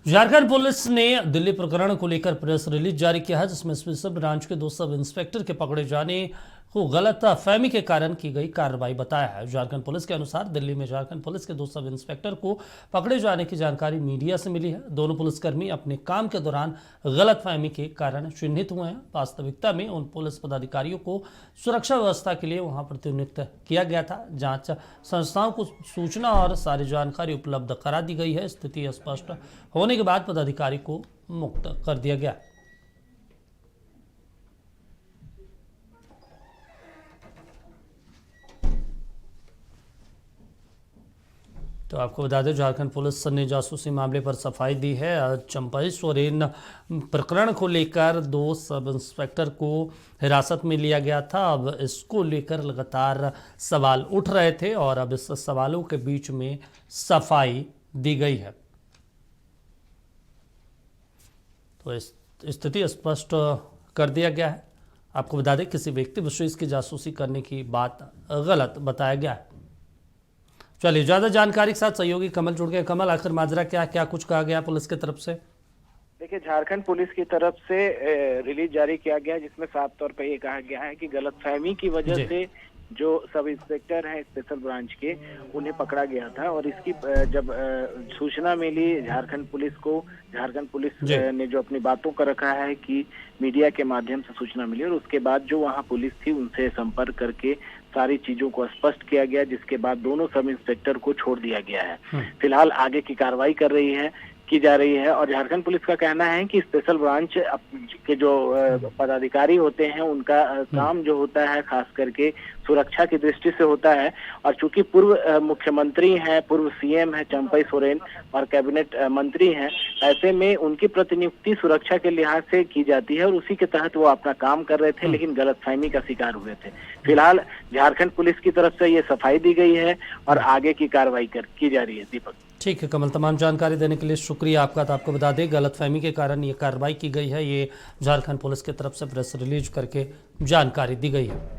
Jharkhand police ने दिल्ली प्रकरण को लेकर प्रेस रिलीज जारी किया है, जिसमें स्पेशल ब्रांच के 2 सब इंस्पेक्टर के पकड़े जाने को गलतफहमी के कारण की गई कार्रवाई बताया है। झारखंड पुलिस के अनुसार दिल्ली में झारखंड पुलिस के 2 सब इंस्पेक्टर को पकड़े जाने की जानकारी मीडिया से मिली है। दोनों पुलिसकर्मी अपने काम के दौरान गलतफहमी के कारण चिन्हित हुए हैं। वास्तविकता में उन पुलिस पदाधिकारियों को सुरक्षा व्यवस्था के लिए वहां प्रतिनियुक्त किया गया था। जांच संस्थाओं को सूचना और सारी जानकारी उपलब्ध करा दी गई है। स्थिति स्पष्ट होने के बाद पदाधिकारी को मुक्त कर दिया गया। तो आपको बता दें, झारखंड पुलिस ने जासूसी मामले पर सफाई दी है। चंपई सोरेन प्रकरण को लेकर 2 सब इंस्पेक्टर को हिरासत में लिया गया था। अब इसको लेकर लगातार सवाल उठ रहे थे और अब इस सवालों के बीच में सफाई दी गई है। तो स्थिति स्पष्ट कर दिया गया है। आपको बता दें, किसी व्यक्ति विशेष की जासूसी करने की बात गलत बताया गया है। चलिए, ज्यादा जानकारी के साथ सहयोगी कमल जुड़ गए। कमल, आखिर माजरा क्या कुछ कहा गया पुलिस की तरफ से? देखिए, झारखंड पुलिस की तरफ से रिलीज जारी किया गया, जिसमें साफ तौर पर ये कहा गया है कि गलतफहमी की वजह से जो सब इंस्पेक्टर हैं स्पेशल ब्रांच के, उन्हें पकड़ा गया था। और इसकी जब सूचना मिली झारखंड पुलिस को, झारखंड पुलिस ने जो अपनी बातों का रखा है कि मीडिया के माध्यम से सूचना मिली और उसके बाद जो वहां पुलिस थी उनसे संपर्क करके सारी चीजों को स्पष्ट किया गया, जिसके बाद दोनों सब इंस्पेक्टर को छोड़ दिया गया है। फिलहाल आगे की कार्रवाई की जा रही है। और झारखंड पुलिस का कहना है कि स्पेशल ब्रांच के जो पदाधिकारी होते हैं, उनका काम जो होता है खास करके सुरक्षा की दृष्टि से होता है। और चूंकि पूर्व मुख्यमंत्री हैं, पूर्व सीएम हैं चंपई सोरेन और कैबिनेट मंत्री हैं, ऐसे में उनकी प्रतिनियुक्ति सुरक्षा के लिहाज से की जाती है और उसी के तहत वो अपना काम कर रहे थे, लेकिन गलतफहमी का शिकार हुए थे। फिलहाल झारखंड पुलिस की तरफ से ये सफाई दी गई है और आगे की कार्रवाई की जा रही है। दीपक, ठीक है कमल, तमाम जानकारी देने के लिए शुक्रिया आपका। तो आपको बता दें, गलतफहमी के कारण ये कार्रवाई की गई है। ये झारखंड पुलिस की तरफ से प्रेस रिलीज करके जानकारी दी गई है।